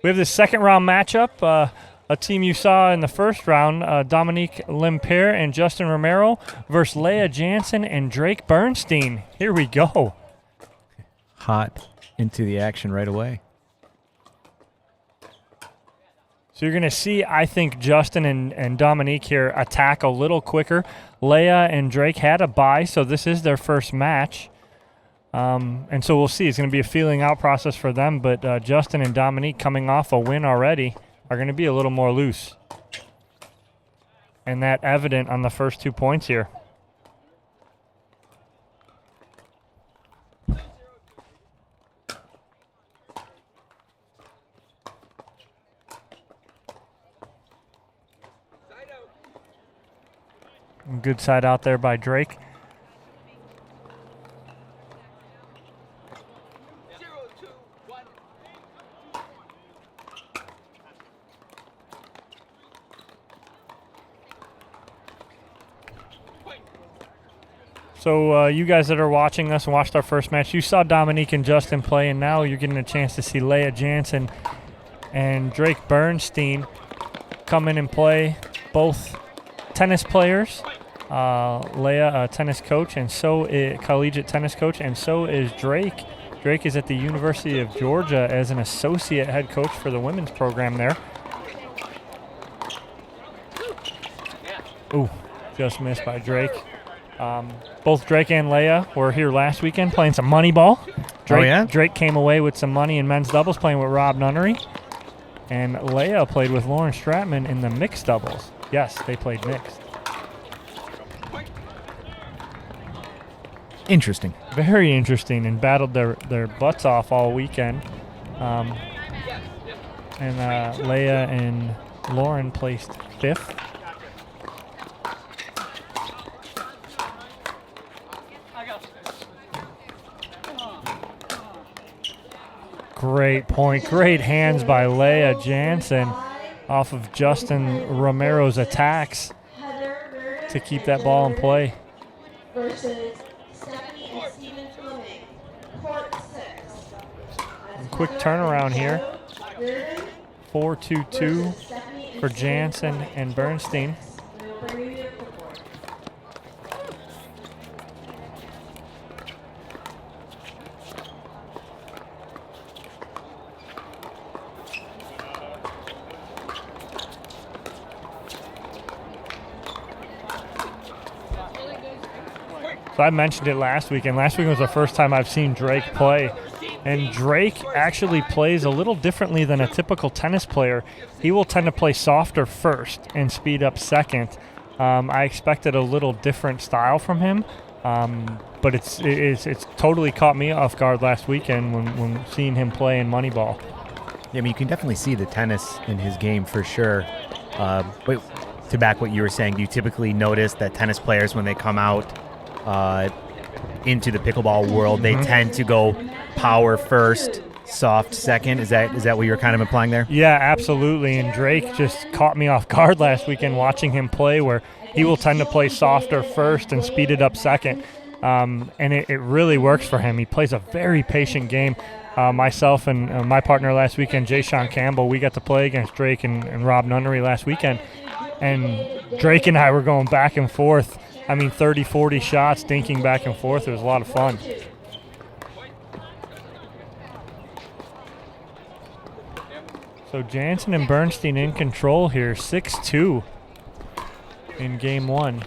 We have this second round matchup. A team you saw in the first round, Dominique Lemperle and Justin Romero versus Leah Jansen and Drake Bernstein. Here we go. Hot into the action right away. So you're going to see, I think, Justin and Dominique here attack a little quicker. Leah and Drake had a bye, so this is their first match. And so we'll see. It's going to be a feeling out process for them, but Justin and Dominique coming off a win already are going to be a little more loose. And that evident on the first 2 points here. Good side out there by Drake. So you guys that are watching us and watched our first match, you saw Dominique and Justin play, and now you're getting a chance to see Leah Jansen and Drake Bernstein come in and play. Both tennis players. Leah, a tennis coach, and so is collegiate tennis coach, and so is Drake. Drake is at the University of Georgia as an associate head coach for the women's program there. Ooh, just missed by Drake. Both Drake and Leah were here last weekend playing some money ball. Drake came away with some money in men's doubles playing with Rob Nunnery. And Leah played with Lauren Stratman in the mixed doubles. Yes, they played mixed. Interesting. Very interesting, and battled their butts off all weekend. And Leah and Lauren placed 5th. Great point. Great hands by Leah Jansen off of Justin Romero's attacks to keep that ball in play. Quick turnaround here. 4-2-2 for Jansen and Bernstein. So I mentioned it last week, and last week was the first time I've seen Drake play. And Drake actually plays a little differently than a typical tennis player. He will tend to play softer first and speed up second. I expected a little different style from him, but it's totally caught me off guard last weekend when seeing him play in Moneyball. Yeah, I mean, you can definitely see the tennis in his game for sure. But to back what you were saying, do you typically notice that tennis players, when they come out into the pickleball world, they tend to go power first, soft second? Is that what you're kind of implying there? Yeah, absolutely. And Drake just caught me off guard last weekend watching him play, where he will tend to play softer first and speed it up second. And it really works for him. He plays a very patient game. Myself and my partner last weekend, Jay Sean Campbell, we got to play against Drake and Rob Nunnery last weekend. And Drake and I were going back and forth. 30, 40 shots, dinking back and forth. It was a lot of fun. So Jansen and Bernstein in control here, 6-2 in game one.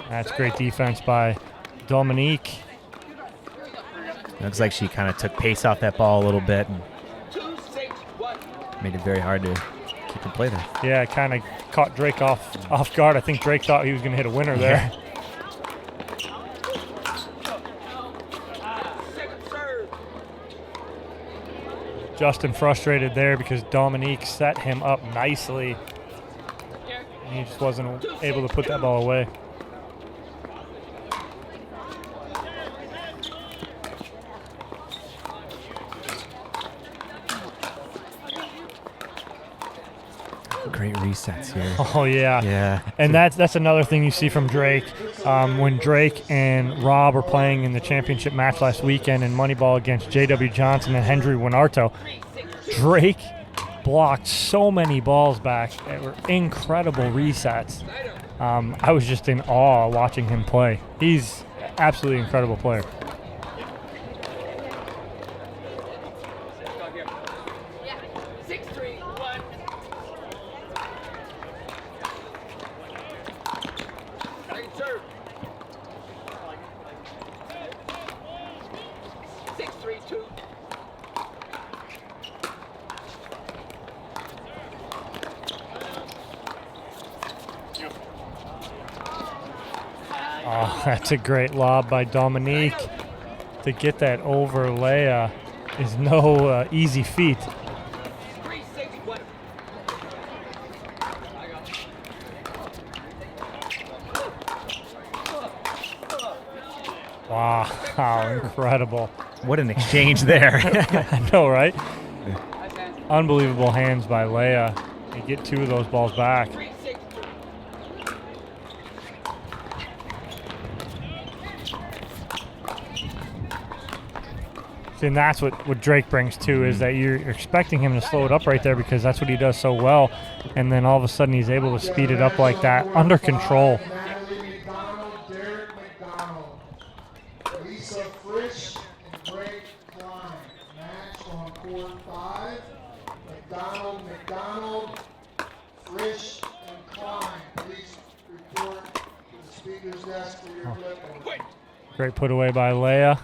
That's great defense by Dominique. Looks like she kind of took pace off that ball a little bit and made it very hard to keep in play there. Yeah, kind of caught Drake off guard. I think Drake thought he was going to hit a winner there. Justin frustrated there because Dominique set him up nicely, and he just wasn't able to put that ball away. Great resets here. Oh, yeah. Yeah. And that's another thing you see from Drake. when Drake and Rob were playing in the championship match last weekend in Moneyball against J.W. Johnson and Henry Winarto. Drake blocked so many balls back that were incredible resets. I was just in awe watching him play. He's an absolutely incredible player. Oh, that's a great lob by Dominique. To get that over Leia is no easy feat. Wow, incredible. What an exchange there. I know, right? Unbelievable hands by Leia. You get 2 of those balls back. And that's what Drake brings too, is that you're expecting him to slow it up right there because that's what he does so well, and then all of a sudden he's able to speed it up like that under control. Great put away by Leia.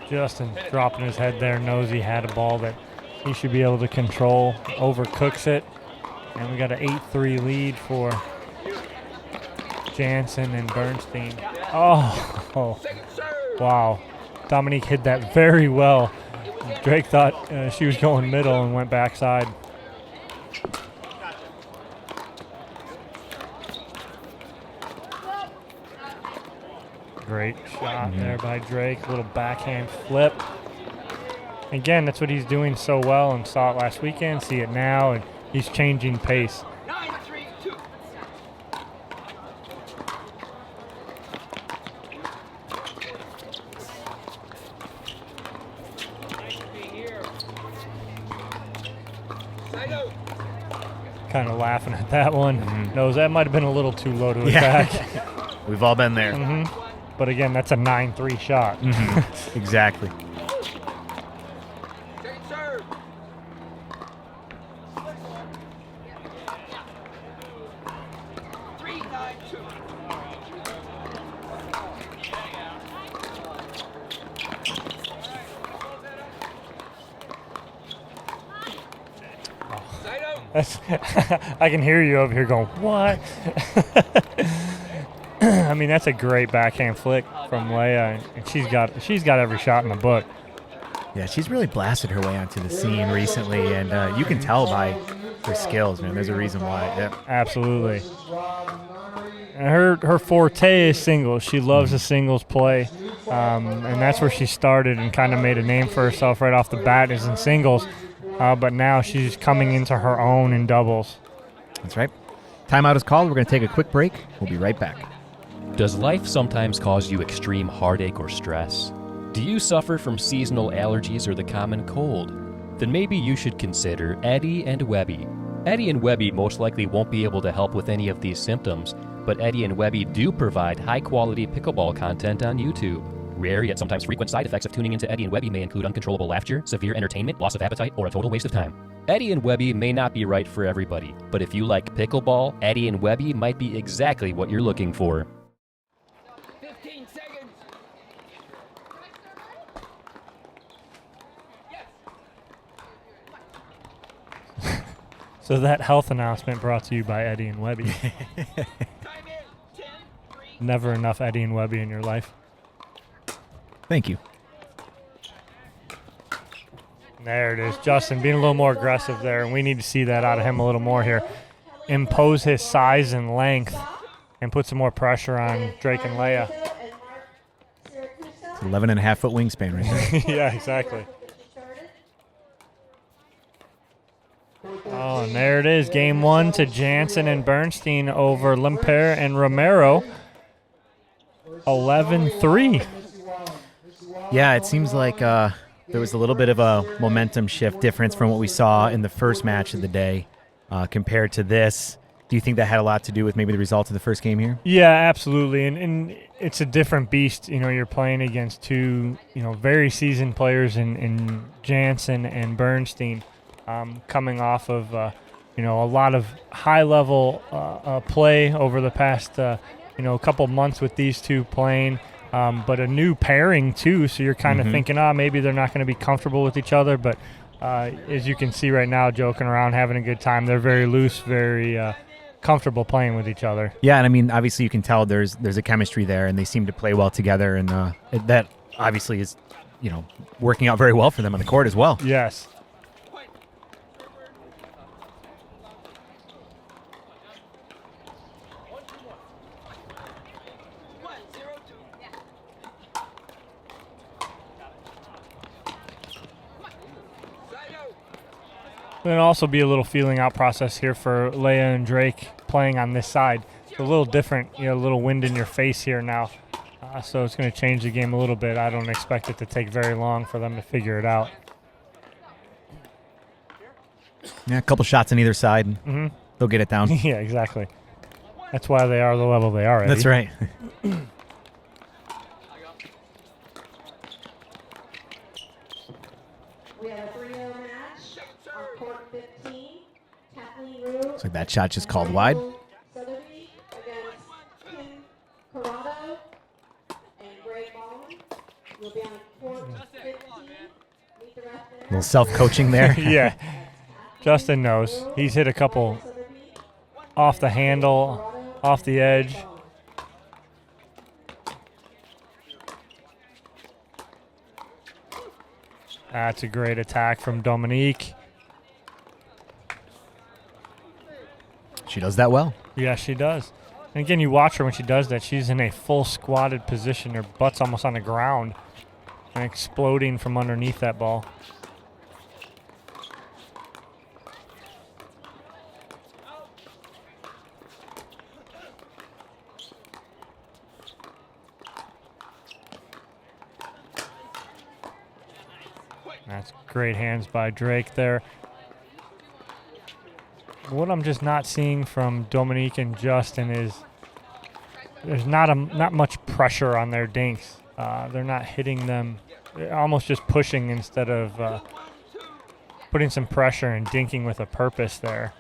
Justin dropping his head there, knows he had a ball that he should be able to control, overcooks it, and we got an 8-3 lead for Jansen and Bernstein. Oh, wow. Dominique hit that very well. Drake thought she was going middle and went backside. Great shot there by Drake. Little backhand flip. Again, that's what he's doing so well, and saw it last weekend, see it now, and he's changing pace. 9-3-2. Kind of laughing at that one. Knows that might have been a little too low to attack. We've all been there. But again, that's a 9-3 shot. Exactly. I can hear you over here going, what? I mean, that's a great backhand flick from Leia, and she's got every shot in the book. Yeah, she's really blasted her way onto the scene recently, and you can tell by her skills, man. There's a reason why. Yeah. Absolutely. And her forte is singles. She loves the singles play, and that's where she started and kind of made a name for herself right off the bat, is in singles. But now she's coming into her own in doubles. That's right. Timeout is called. We're going to take a quick break. We'll be right back. Does life sometimes cause you extreme heartache or stress? Do you suffer from seasonal allergies or the common cold? Then maybe you should consider Eddie and Webby. Eddie and Webby most likely won't be able to help with any of these symptoms, but Eddie and Webby do provide high-quality pickleball content on YouTube. Rare yet sometimes frequent side effects of tuning into Eddie and Webby may include uncontrollable laughter, severe entertainment, loss of appetite, or a total waste of time. Eddie and Webby may not be right for everybody, but if you like pickleball, Eddie and Webby might be exactly what you're looking for. 15 seconds. So that health announcement brought to you by Eddie and Webby. Time in. 10, 3. Never enough Eddie and Webby in your life. Thank you. There it is. Justin being a little more aggressive there, and we need to see that out of him a little more here. Impose his size and length and put some more pressure on Drake and Leia. It's 11.5-foot wingspan right there. Yeah, exactly. Oh, and there it is. Game 1 to Jansen and Bernstein over Lemperle and Romero. 11-3. Yeah, it seems like there was a little bit of a momentum shift difference from what we saw in the first match of the day compared to this. Do you think that had a lot to do with maybe the results of the first game here? Yeah, absolutely. And it's a different beast. You know, you're playing against two, very seasoned players in Jansen and Bernstein, coming off of, a lot of high-level play over the past, couple months with these two playing. But a new pairing, too, so you're kind of thinking, maybe they're not going to be comfortable with each other. But as you can see right now, joking around, having a good time. They're very loose, very comfortable playing with each other. Yeah, and I mean, obviously you can tell there's a chemistry there, and they seem to play well together, and that obviously is, working out very well for them on the court as well. Yes. There'll also be a little feeling out process here for Leia and Drake playing on this side. It's a little different, a little wind in your face here now. So it's going to change the game a little bit. I don't expect it to take very long for them to figure it out. Yeah, a couple shots on either side, and they'll get it down. Yeah, exactly. That's why they are the level they are, Eddie. That's right. Looks like that shot just called wide. A little self-coaching there. Yeah. Justin knows. He's hit a couple off the handle, off the edge. That's a great attack from Dominique. She does that well. Yeah, she does. And again, you watch her when she does that. She's in a full squatted position. Her butt's almost on the ground and exploding from underneath that ball. That's great hands by Drake there. What I'm just not seeing from Dominique and Justin is there's not much pressure on their dinks. They're not hitting them. They're almost just pushing instead of putting some pressure and dinking with a purpose there,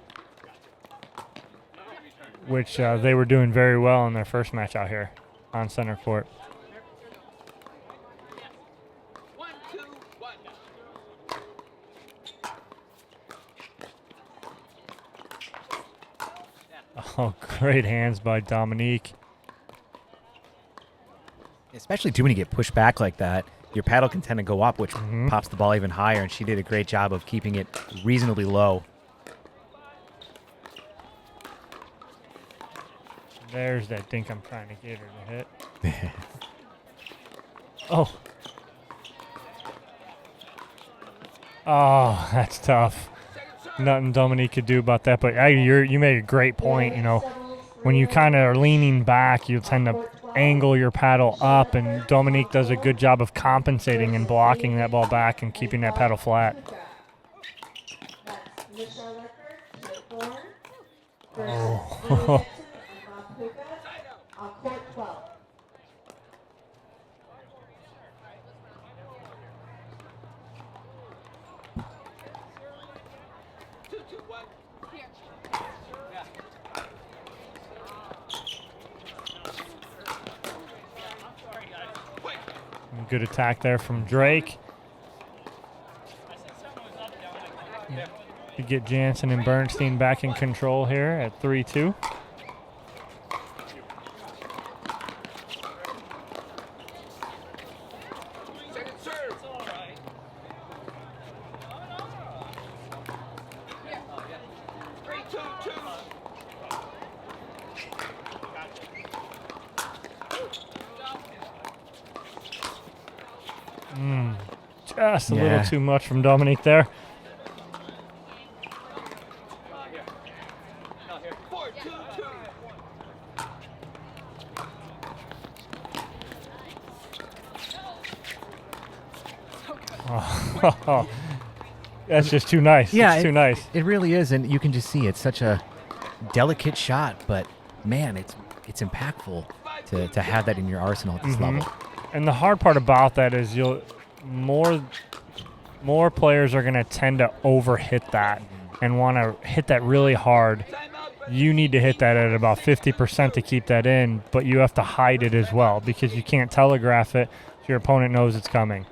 which they were doing very well in their first match out here on center court. Oh, great hands by Dominique. Especially too when you get pushed back like that, your paddle can tend to go up, which pops the ball even higher, and she did a great job of keeping it reasonably low. There's that dink I'm trying to get her to hit. Oh. Oh, that's tough. Nothing Dominique could do about that, but you made a great point. When you kind of are leaning back, you tend to angle your paddle up, and Dominique does a good job of compensating and blocking that ball back and keeping that paddle flat. Oh. Good attack there from Drake. You get Jansen and Bernstein back in control here at 3-2. Just a little too much from Dominique there. 4-2-2. Oh, that's just too nice. Yeah, it's too nice. It really is, and you can just see it's such a delicate shot, but man, it's impactful to have that in your arsenal at this level. And the hard part about that is more players are going to tend to overhit that and want to hit that really hard. You need to hit that at about 50% to keep that in, but you have to hide it as well because you can't telegraph it so your opponent knows it's coming.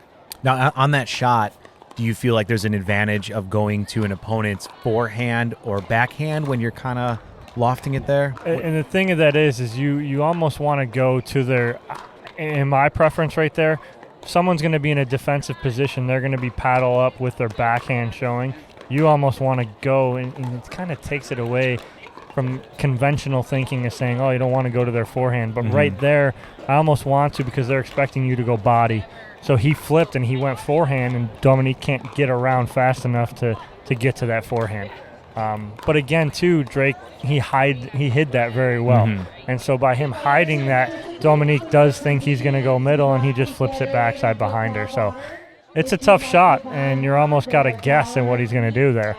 Now, on that shot, do you feel like there's an advantage of going to an opponent's forehand or backhand when you're kind of lofting it there? And the thing of that is you almost want to go to their, in my preference right there, someone's going to be in a defensive position. They're going to be paddle up with their backhand showing. You almost want to go, and it kind of takes it away from conventional thinking of saying, oh, you don't want to go to their forehand. But right there, I almost want to because they're expecting you to go body. So he flipped and he went forehand, and Dominique can't get around fast enough to get to that forehand. But again, too, Drake, he hid that very well. And so by him hiding that, Dominique does think he's going to go middle, and he just flips it backside behind her. So it's a tough shot, and you're almost got to guess at what he's going to do there.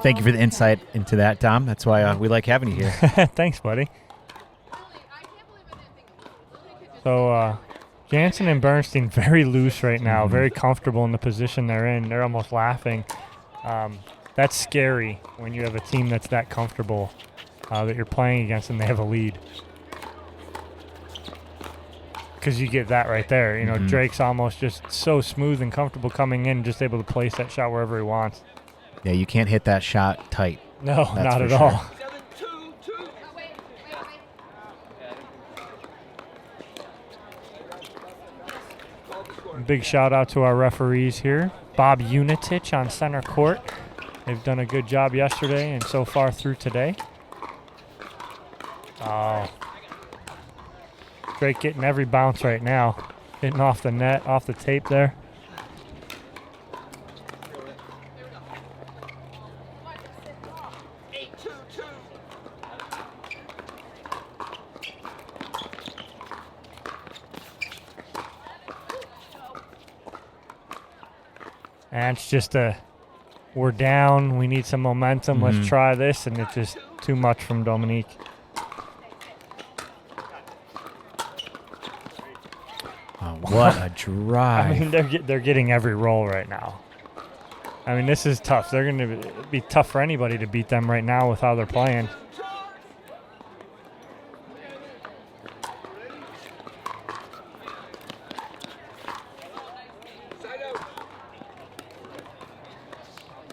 Thank you for the insight into that, Dom. That's why we like having you here. Thanks, buddy. So Jansen and Bernstein very loose right now, very comfortable in the position they're in. They're almost laughing. That's scary when you have a team that's that comfortable that you're playing against and they have a lead. Because you get that right there. You know, Drake's almost just so smooth and comfortable coming in, just able to place that shot wherever he wants. Yeah, you can't hit that shot tight. No, That's not for at sure. all. 7-2-2. Big shout out to our referees here. Bob Unitich on center court. They've done a good job yesterday and so far through today. Oh. Drake getting every bounce right now. Hitting off the net, off the tape there. And it's just we're down, we need some momentum, let's try this, and it's just too much from Dominique. Oh, what a drive. I mean, they're getting every roll right now. I mean, this is tough. They're going to be tough for anybody to beat them right now with how they're playing.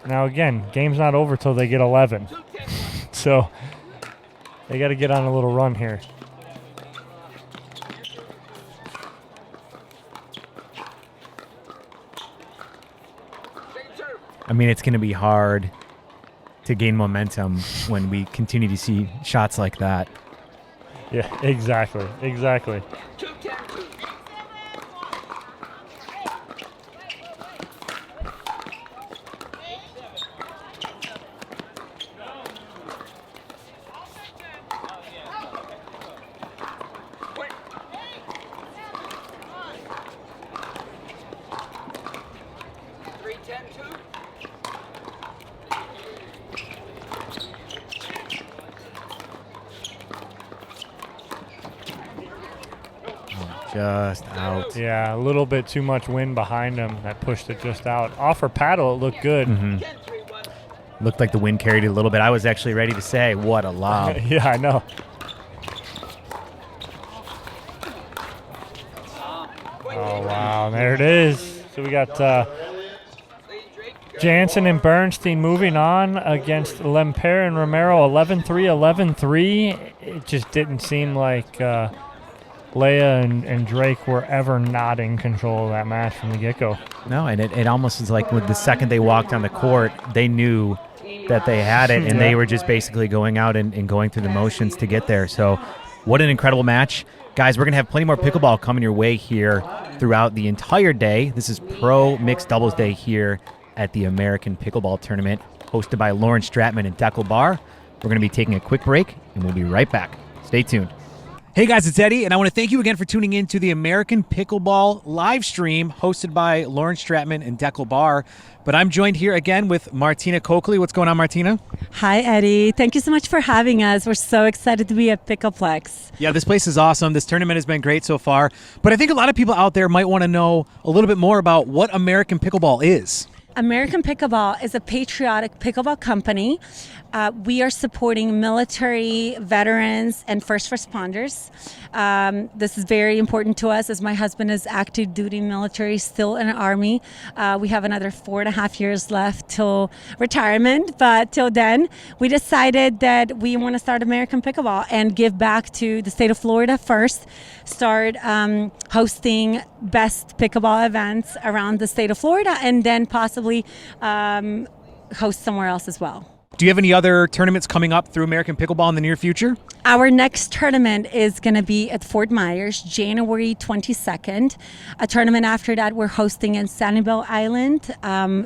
Now, again, game's not over till they get 11. So they got to get on a little run here. I mean, it's going to be hard to gain momentum when we continue to see shots like that. Yeah, exactly. 2-10-2. Just out. Yeah, a little bit too much wind behind him that pushed it just out. Off her paddle, it looked good. Looked like the wind carried it a little bit. I was actually ready to say, what a lob. Yeah, I know. Oh, wow, there it is. So we got Jansen and Bernstein moving on against Lemperle and Romero, 11-3, 11-3. It just didn't seem like Leia and Drake were ever not in control of that match from the get-go. No, and it almost was like with the second they walked on the court, they knew that they had it, and they were just basically going out and going through the motions to get there. So what an incredible match. Guys, we're going to have plenty more pickleball coming your way here throughout the entire day. This is Pro Mixed Doubles Day here at the American Pickleball Tournament, hosted by Lauren Stratman and Dekel. We're going to be taking a quick break, and we'll be right back. Stay tuned. Hey guys, it's Eddie, and I want to thank you again for tuning in to the American Pickleball live stream hosted by Lauren Stratman and Dekel. But I'm joined here again with Martina Kochli. What's going on, Martina? Hi, Eddie. Thank you so much for having us. We're so excited to be at Pickleplex. Yeah, this place is awesome. This tournament has been great so far. But I think a lot of people out there might want to know a little bit more about what American Pickleball is. American Pickleball is a patriotic pickleball company. We are supporting military, veterans, and first responders. This is very important to us as my husband is active duty military, still in the Army. We have another 4.5 years left till retirement, but till then, we decided that we want to start American Pickleball and give back to the state of Florida first, start hosting best pickleball events around the state of Florida, and then possibly host somewhere else as well. Do you have any other tournaments coming up through American Pickleball in the near future? Our next tournament is going to be at Fort Myers, January 22nd. A tournament after that we're hosting in Sanibel Island,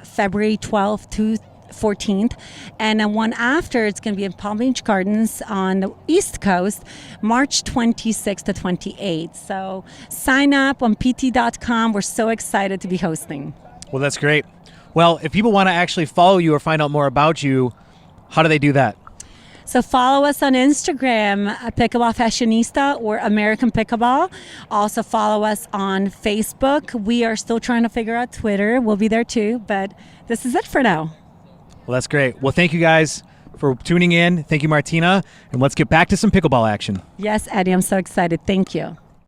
February 12th to 14th. And then one after, it's going to be in Palm Beach Gardens on the East Coast, March 26th to 28th. So sign up on pt.com. We're so excited to be hosting. Well, that's great. Well, if people want to actually follow you or find out more about you, how do they do that? So follow us on Instagram, Pickleball Fashionista or American Pickleball. Also follow us on Facebook. We are still trying to figure out Twitter. We'll be there too, but this is it for now. Well, that's great. Well, thank you guys for tuning in. Thank you, Martina. And let's get back to some pickleball action. Yes, Eddie, I'm so excited. Thank you.